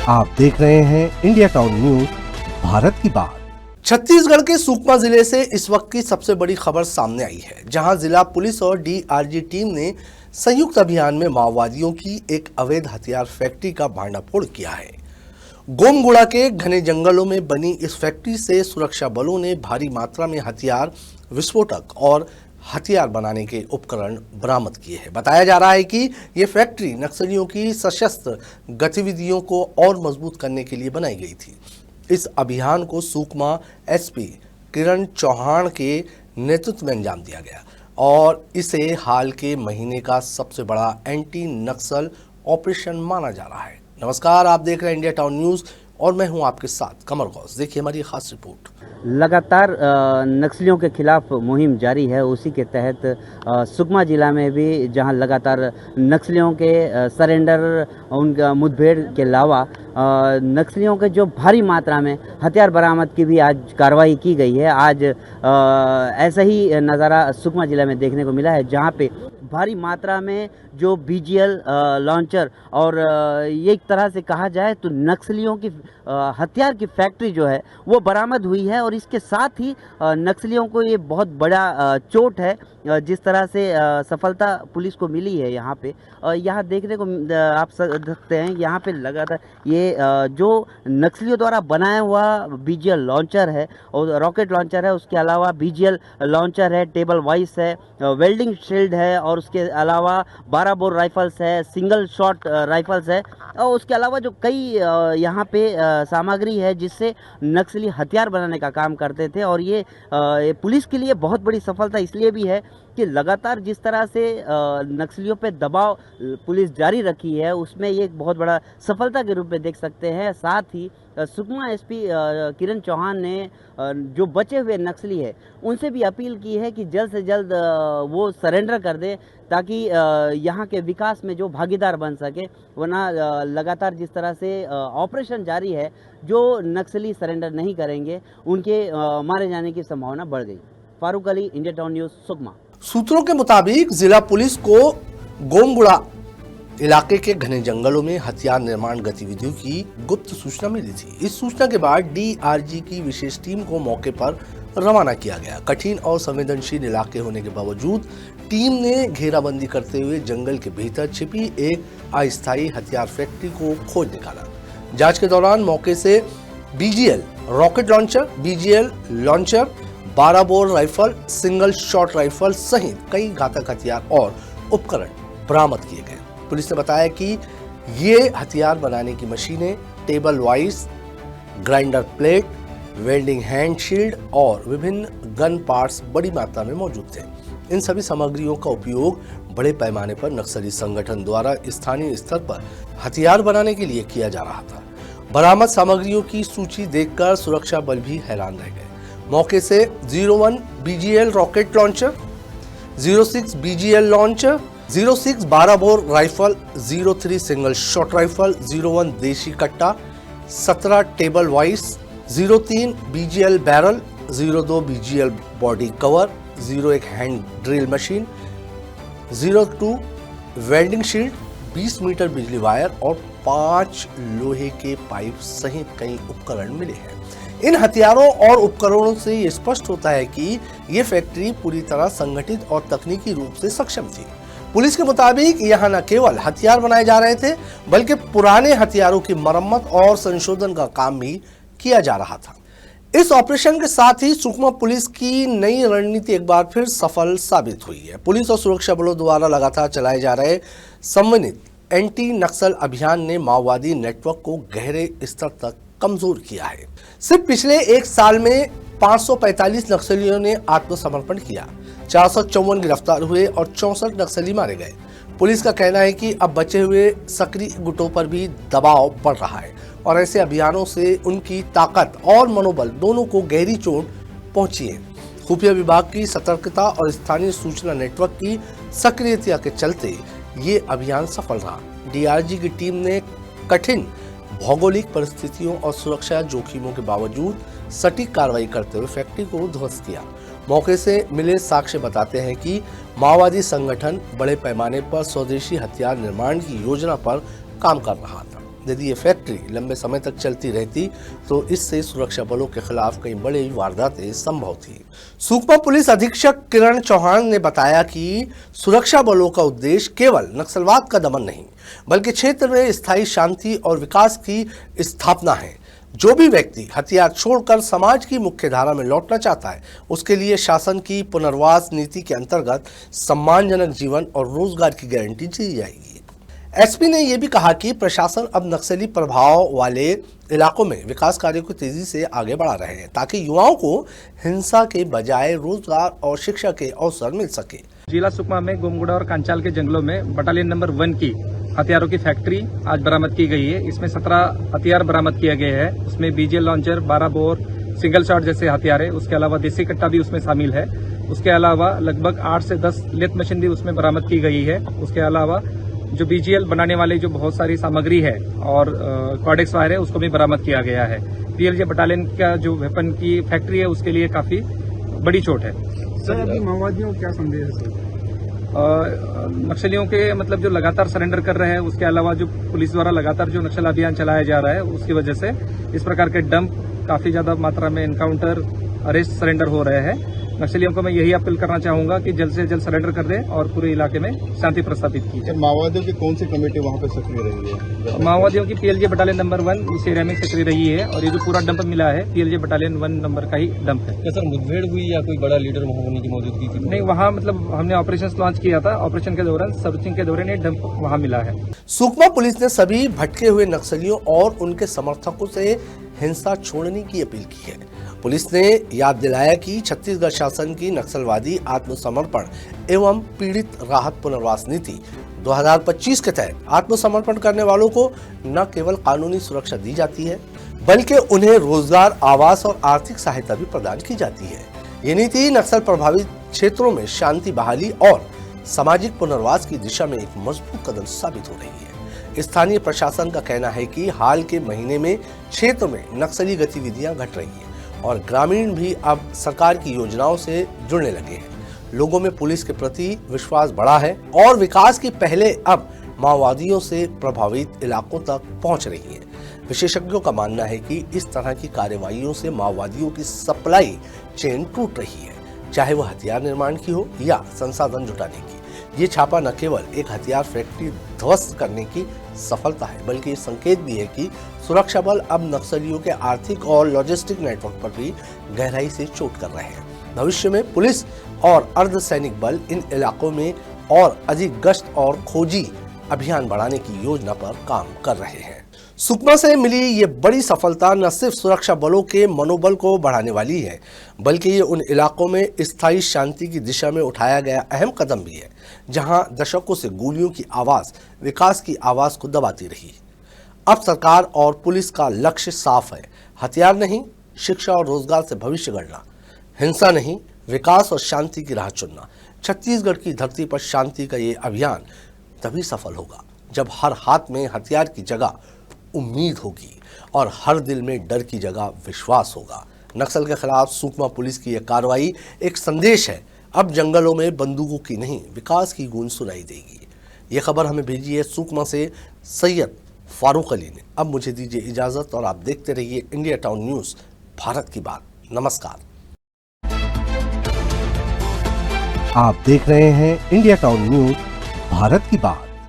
आप देख रहे हैं इंडिया टाउन न्यूज, भारत की बात। छत्तीसगढ़ के सुकमा जिले से इस वक्त की सबसे बड़ी खबर सामने आई है, जहां जिला पुलिस और डीआरजी टीम ने संयुक्त अभियान में माओवादियों की एक अवैध हथियार फैक्ट्री का भांडाफोड़ किया है। गोमगुड़ा के घने जंगलों में बनी इस फैक्ट्री से सुरक्षा बलों ने भारी मात्रा में हथियार, विस्फोटक और हथियार बनाने के उपकरण बरामद किए हैं। बताया जा रहा है कि ये फैक्ट्री नक्सलियों की सशस्त्र गतिविधियों को और मजबूत करने के लिए बनाई गई थी। इस अभियान को सुकमा एसपी किरण चौहान के नेतृत्व में अंजाम दिया गया और इसे हाल के महीने का सबसे बड़ा एंटी नक्सल ऑपरेशन माना जा रहा है। नमस्कार, आप देख रहे हैं इंडिया टाउन न्यूज और मैं हूं आपके साथ कमर गौस। देखिए हमारी खास रिपोर्ट। लगातार नक्सलियों के खिलाफ मुहिम जारी है। उसी के तहत सुकमा जिला में भी जहां लगातार नक्सलियों के सरेंडर, उनका मुठभेड़ के अलावा नक्सलियों के जो भारी मात्रा में हथियार बरामद की भी आज कार्रवाई की गई है। आज ऐसा ही नज़ारा सुकमा जिला में देखने को मिला है, जहां पे भारी मात्रा में जो बीजीएल लॉन्चर और एक तरह से कहा जाए तो नक्सलियों की हथियार की फैक्ट्री जो है वो बरामद हुई है। और इसके साथ ही नक्सलियों को ये बहुत बड़ा चोट है, जिस तरह से सफलता पुलिस को मिली है। यहाँ पे यहाँ देखने को आप सकते हैं, यहाँ पे लगातार ये जो नक्सलियों द्वारा बनाया हुआ बीजीएल लॉन्चर है और रॉकेट लॉन्चर है, उसके अलावा बीजीएल लॉन्चर है, टेबल वाइस है, वेल्डिंग शील्ड है और उसके अलावा 12 बोर राइफल्स है, सिंगल शॉट राइफल्स है और उसके अलावा जो कई यहाँ पे सामग्री है जिससे नक्सली हथियार बनाने का काम करते थे। और ये पुलिस के लिए बहुत बड़ी सफलता इसलिए भी है कि लगातार जिस तरह से नक्सलियों पे दबाव पुलिस जारी रखी है, उसमें ये एक बहुत बड़ा सफलता के रूप में देख सकते हैं। साथ ही सुकमा एसपी किरण चौहान ने जो बचे हुए नक्सली है उनसे भी अपील की है कि जल्द से जल्द वो सरेंडर कर दे, ताकि यहाँ के विकास में जो भागीदार बन सके। वरना लगातार जिस तरह से ऑपरेशन जारी है, जो नक्सली सरेंडर नहीं करेंगे उनके मारे जाने की संभावना बढ़ गई। Farooq Ali, India town news, Sukma. सूत्रों के मुताबिक जिला पुलिस को गोमगुड़ा इलाके के घने जंगलों में हथियार निर्माण गतिविधियों की गुप्त सूचना मिली थी। इस सूचना के बाद डीआरजी की विशेष टीम को मौके पर रवाना किया गया। कठिन और संवेदनशील इलाके होने के बावजूद टीम ने घेराबंदी करते हुए जंगल के भीतर छिपी एक अस्थायी हथियार फैक्ट्री को खोज निकाला। जांच के दौरान मौके से BGL rocket launcher, BGL launcher, 12 bore rifle, single shot rifle सहित कई घातक हथियार और उपकरण बरामद किए गए। पुलिस ने बताया कि ये हथियार बनाने की मशीनें, table vice, grinder plate, welding hand shield और विभिन्न गन पार्ट्स बड़ी मात्रा में मौजूद थे। इन सभी सामग्रियों का उपयोग बड़े पैमाने पर नक्सली संगठन द्वारा स्थानीय स्तर पर हथियार बनाने के लिए किया जा रहा था। बरामद सामग्रियों की सूची देखकर सुरक्षा बल भी हैरान रह गए। मौके से 01 BGL rocket launcher, 06 BGL launcher, 06 12 bore rifle, 03 single shot rifle, 01 देशी कट्टा, 17 table vice, 03 BGL barrel, 02 BGL body cover, 01 hand drill machine, 02 welding shield, 20 metre बिजली वायर और 5 लोहे के पाइप सहित कई उपकरण मिले हैं। इन हथियारों और उपकरणों से ये स्पष्ट होता है कि ये फैक्ट्री पूरी तरह संगठित और तकनीकी रूप से सक्षम थी। पुलिस के मुताबिक यहाँ न केवल हथियार बनाए जा रहे थे, बल्कि पुराने हथियारों की मरम्मत और संशोधन का काम भी किया जा रहा था। इस ऑपरेशन के साथ ही सुकमा पुलिस की नई रणनीति एक बार फिर सफल साबित हुई है। पुलिस और सुरक्षा बलों द्वारा लगातार चलाए जा रहे समन्वित एंटी नक्सल अभियान ने माओवादी नेटवर्क को गहरे स्तर तक कमजोर किया है। सिर्फ पिछले एक साल में 545 नक्सलियों ने आत्मसमर्पण किया, 454 गिरफ्तार हुए और 64 नक्सली मारे गए। पुलिस का कहना है कि अब बचे हुए सक्रिय गुटों पर भी दबाव बढ़ रहा है और ऐसे अभियानों से उनकी ताकत और मनोबल दोनों को गहरी चोट पहुंची है। खुफिया विभाग की सतर्कता और स्थानीय सूचना नेटवर्क की सक्रियता के चलते ये अभियान सफल रहा। डीआरजी की टीम ने कठिन भौगोलिक परिस्थितियों और सुरक्षा जोखिमों के बावजूद सटीक कार्रवाई करते हुए फैक्ट्री को ध्वस्त किया। मौके से मिले साक्ष्य बताते हैं कि माओवादी संगठन बड़े पैमाने पर स्वदेशी हथियार निर्माण की योजना पर काम कर रहा था। यदि ये फैक्ट्री लंबे समय तक चलती रहती तो इससे सुरक्षा बलों के खिलाफ कई बड़ी वारदातें संभव थी। सुकमा पुलिस अधीक्षक किरण चौहान ने बताया कि सुरक्षा बलों का उद्देश्य केवल नक्सलवाद का दमन नहीं बल्कि क्षेत्र में स्थायी शांति और विकास की स्थापना है। जो भी व्यक्ति हथियार छोड़कर समाज की मुख्य धारा में लौटना चाहता है उसके लिए शासन की पुनर्वास नीति के अंतर्गत सम्मानजनक जीवन और रोजगार की गारंटी दी जाएगी। एसपी ने यह भी कहा कि प्रशासन अब नक्सली प्रभाव वाले इलाकों में विकास कार्यों को तेजी से आगे बढ़ा रहे हैं ताकि युवाओं को हिंसा के बजाय रोजगार और शिक्षा के अवसर मिल सके। जिला सुकमा में गोमगुड़ा और कांचाल के जंगलों में बटालियन नंबर 1 की हथियारों की फैक्ट्री आज बरामद की गई है। इसमें 17 हथियार बरामद किए गए हैं। उसमें BGL launcher, 12 bore, single shot जैसे हथियार है। उसके अलावा देसी कट्टा भी उसमें शामिल है। उसके अलावा लगभग 8 से 10 लेथ मशीन भी उसमें बरामद की गई है। उसके अलावा जो बीजीएल बनाने वाली जो बहुत सारी सामग्री है और कॉर्डेक्स वायर है उसको भी बरामद किया गया है। पीएलजे बटालियन का जो वेपन की फैक्ट्री है उसके लिए काफी बड़ी चोट है। सर अभी माओवादियों को क्या संदेश है सर? नक्सलियों के मतलब जो लगातार सरेंडर कर रहे हैं, उसके अलावा जो पुलिस द्वारा लगातार जो नक्सल अभियान चलाया जा रहा है उसकी वजह से इस प्रकार के डंप काफी ज्यादा मात्रा में एनकाउंटर, अरेस्ट, सरेंडर हो रहे हैं। नक्सलियों को मैं यही अपील करना चाहूंगा कि जल्द से जल्द सरेंडर कर दें और पूरे इलाके में शांति प्रस्थापित की जाए। माओवादियों की कौन सी कमेटी वहाँ पे सक्रिय रही है? माओवादियों की पीएलजे बटालियन नंबर 1 इस एरिया में सक्रिय रही है और ये जो पूरा डंप मिला है पीएलजे बटालियन 1 नंबर का ही डंप है। क्या सर मुठभेड़ हुई या कोई बड़ा लीडर वहाँ होने की मौजूदगी थी? नहीं, वहाँ मतलब हमने ऑपरेशन लॉन्च किया था। ऑपरेशन के दौरान सर्चिंग के दौरान ये डंप वहाँ मिला है। सुकमा पुलिस ने सभी भटके हुए नक्सलियों और उनके समर्थकों से हिंसा छोड़ने की अपील की है। पुलिस ने याद दिलाया कि छत्तीसगढ़ शासन की नक्सलवादी आत्मसमर्पण एवं पीड़ित राहत पुनर्वास नीति 2025 के तहत आत्मसमर्पण करने वालों को न केवल कानूनी सुरक्षा दी जाती है बल्कि उन्हें रोजगार, आवास और आर्थिक सहायता भी प्रदान की जाती है। ये नीति नक्सल प्रभावित क्षेत्रों में शांति बहाली और सामाजिक पुनर्वास की दिशा में एक मजबूत कदम साबित हो रही है। स्थानीय प्रशासन का कहना है कि हाल के महीने में क्षेत्र में नक्सली गतिविधियां घट रही हैं और ग्रामीण भी अब सरकार की योजनाओं से जुड़ने लगे हैं। लोगों में पुलिस के प्रति विश्वास बढ़ा है और विकास की पहले अब माओवादियों से प्रभावित इलाकों तक पहुंच रही है। विशेषज्ञों का मानना है कि इस तरह की कार्रवाइयों से माओवादियों की सप्लाई चेन टूट रही है, चाहे वह हथियार निर्माण की हो या संसाधन जुटाने की। ये छापा न केवल एक हथियार फैक्ट्री ध्वस्त करने की सफलता है बल्कि ये संकेत भी है कि सुरक्षा बल अब नक्सलियों के आर्थिक और लॉजिस्टिक नेटवर्क पर भी गहराई से चोट कर रहे हैं। भविष्य में पुलिस और अर्धसैनिक बल इन इलाकों में और अधिक गश्त और खोजी अभियान बढ़ाने की योजना पर काम कर रहे हैं। सुकमा से मिली ये बड़ी सफलता न सिर्फ सुरक्षा बलों के मनोबल को बढ़ाने वाली है बल्कि ये उन इलाकों में स्थायी शांति की दिशा में उठाया गया अहम कदम भी है जहां दशकों से गोलियों की आवाज विकास की आवाज को दबाती रही। अब सरकार और पुलिस का लक्ष्य साफ है, हथियार नहीं, शिक्षा और रोजगार से भविष्य गढ़ना, हिंसा नहीं, विकास और शांति की राह चुनना। छत्तीसगढ़ की धरती पर शांति का ये अभियान तभी सफल होगा जब हर हाथ में हथियार की जगह उम्मीद होगी और हर दिल में डर की जगह विश्वास होगा। नक्सल के खिलाफ सुकमा पुलिस की यह कार्रवाई एक संदेश है। अब जंगलों में बंदूकों की नहीं, विकास की गूंज सुनाई देगी। ये खबर हमें भेजी है सुकमा से सैयद फारूक अली ने। अब मुझे दीजिए इजाजत और आप देखते रहिए इंडिया टाउन न्यूज, भारत की बात। नमस्कार। आप देख रहे हैं इंडिया टाउन न्यूज, भारत की बात।